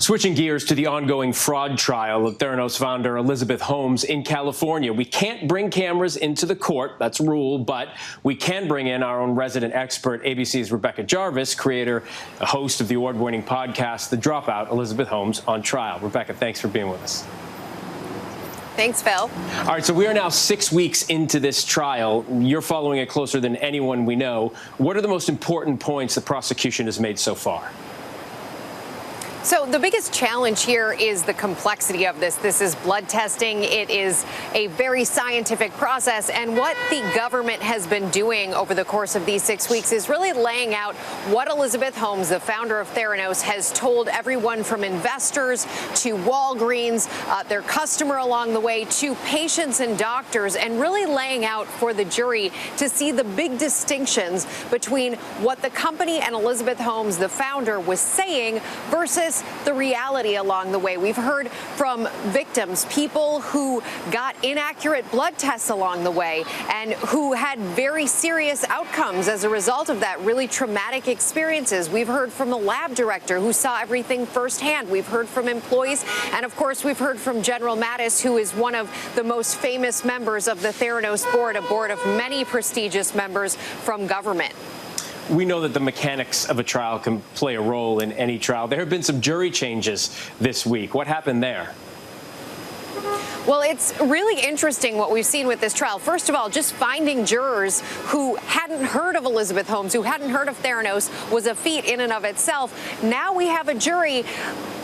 Switching gears to the ongoing fraud trial of Theranos founder Elizabeth Holmes in California. We can't bring cameras into the court, that's a rule, but we can bring in our own resident expert, ABC's Rebecca Jarvis, creator, host of the award-winning podcast, The Dropout, Elizabeth Holmes on Trial. Rebecca, thanks for being with us. Thanks, Phil. All right, so we are now 6 weeks into this trial. You're following it closer than anyone we know. What are the most important points the prosecution has made so far? So the biggest challenge here is the complexity of this. This is blood testing. It is a very scientific process. And what the government has been doing over the course of these 6 weeks is really laying out what Elizabeth Holmes, the founder of Theranos, has told everyone from investors to Walgreens, their customer along the way, to patients and doctors, and really laying out for the jury to see the big distinctions between what the company and Elizabeth Holmes, the founder, was saying versus the reality along the way. We've heard from victims, people who got inaccurate blood tests along the way and who had very serious outcomes as a result of that, really traumatic experiences. We've heard from the lab director who saw everything firsthand. We've heard from employees. And of course, we've heard from General Mattis, who is one of the most famous members of the Theranos board, a board of many prestigious members from government. We know that the mechanics of a trial can play a role in any trial. There have been some jury changes this week. What happened there? Well, it's really interesting what we've seen with this trial. First of all, just finding jurors who hadn't heard of Elizabeth Holmes, who hadn't heard of Theranos, was a feat in and of itself. Now we have a jury.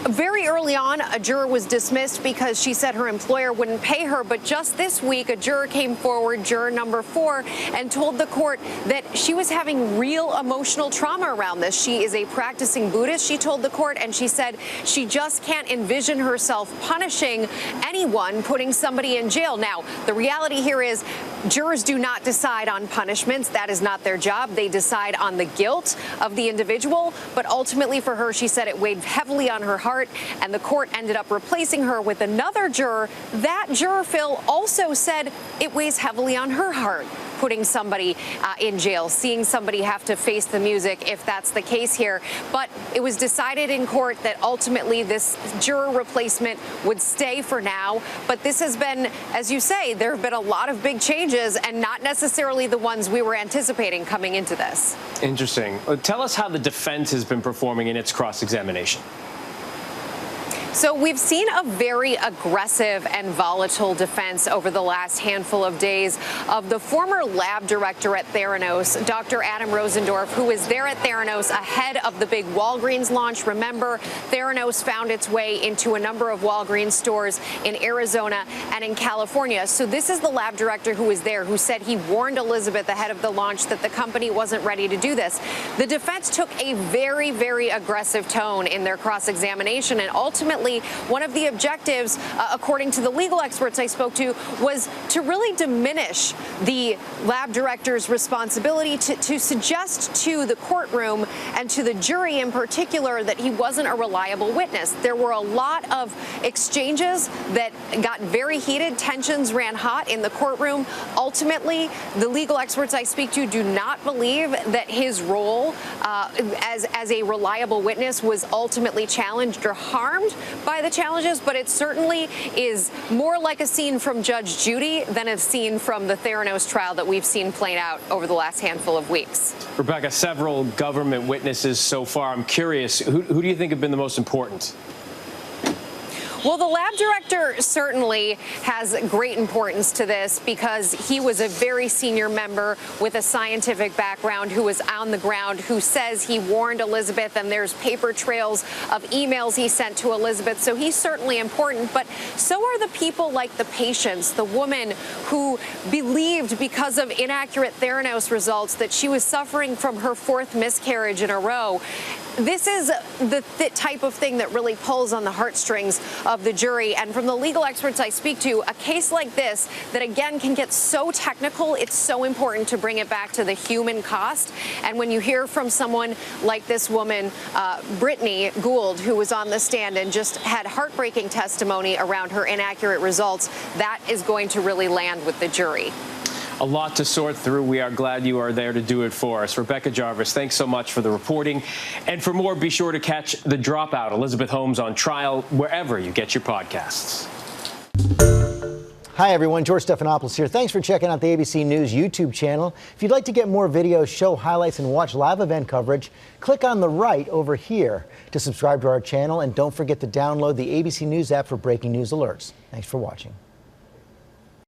Very early on, a juror was dismissed because she said her employer wouldn't pay her. But just this week, a juror came forward, juror number 4, and told the court that she was having real emotional trauma around this. She is a practicing Buddhist, she told the court, and she said she just can't envision herself punishing anyone, putting somebody in jail. Now, the reality here is jurors do not decide on punishments. That is not their job. They decide on the guilt of the individual. But ultimately for her, she said it weighed heavily on her heart, and the court ended up replacing her with another juror. That juror, Phil, also said it weighs heavily on her heart, putting somebody in jail, seeing somebody have to face the music, if that's the case here. But it was decided in court that ultimately this juror replacement would stay for now. But this has been, as you say, there have been a lot of big changes and not necessarily the ones we were anticipating coming into this. Interesting. Tell us how the defense has been performing in its cross-examination. So we've seen a very aggressive and volatile defense over the last handful of days of the former lab director at Theranos, Dr. Adam Rosendorf, who was there at Theranos ahead of the big Walgreens launch. Remember, Theranos found its way into a number of Walgreens stores in Arizona and in California. So this is the lab director who was there, who said he warned Elizabeth ahead of the launch that the company wasn't ready to do this. The defense took a very, very aggressive tone in their cross-examination, and ultimately one of the objectives, according to the legal experts I spoke to, was to really diminish the lab director's responsibility, to suggest to the courtroom and to the jury in particular that he wasn't a reliable witness. There were a lot of exchanges that got very heated. Tensions ran hot in the courtroom. Ultimately, the legal experts I speak to do not believe that his role as a reliable witness was ultimately challenged or harmed by the challenges, but it certainly is more like a scene from Judge Judy than a scene from the Theranos trial that we've seen played out over the last handful of weeks. Rebecca, several government witnesses so far. I'm curious, who do you think have been the most important? Well, the lab director certainly has great importance to this because he was a very senior member with a scientific background who was on the ground, who says he warned Elizabeth, and there's paper trails of emails he sent to Elizabeth. So he's certainly important, but so are the people like the patients, the woman who believed because of inaccurate Theranos results that she was suffering from her 4th miscarriage in a row. This is the type of thing that really pulls on the heartstrings of the jury. And from the legal experts I speak to, a case like this that, again, can get so technical, it's so important to bring it back to the human cost. And when you hear from someone like this woman, Brittany Gould, who was on the stand and just had heartbreaking testimony around her inaccurate results, that is going to really land with the jury. A lot to sort through. We are glad you are there to do it for us. Rebecca Jarvis, thanks so much for the reporting. And for more, be sure to catch The Dropout, Elizabeth Holmes on trial, wherever you get your podcasts. Hi, everyone. George Stephanopoulos here. Thanks for checking out the ABC News YouTube channel. If you'd like to get more videos, show highlights, and watch live event coverage, click on the right over here to subscribe to our channel. And don't forget to download the ABC News app for breaking news alerts. Thanks for watching.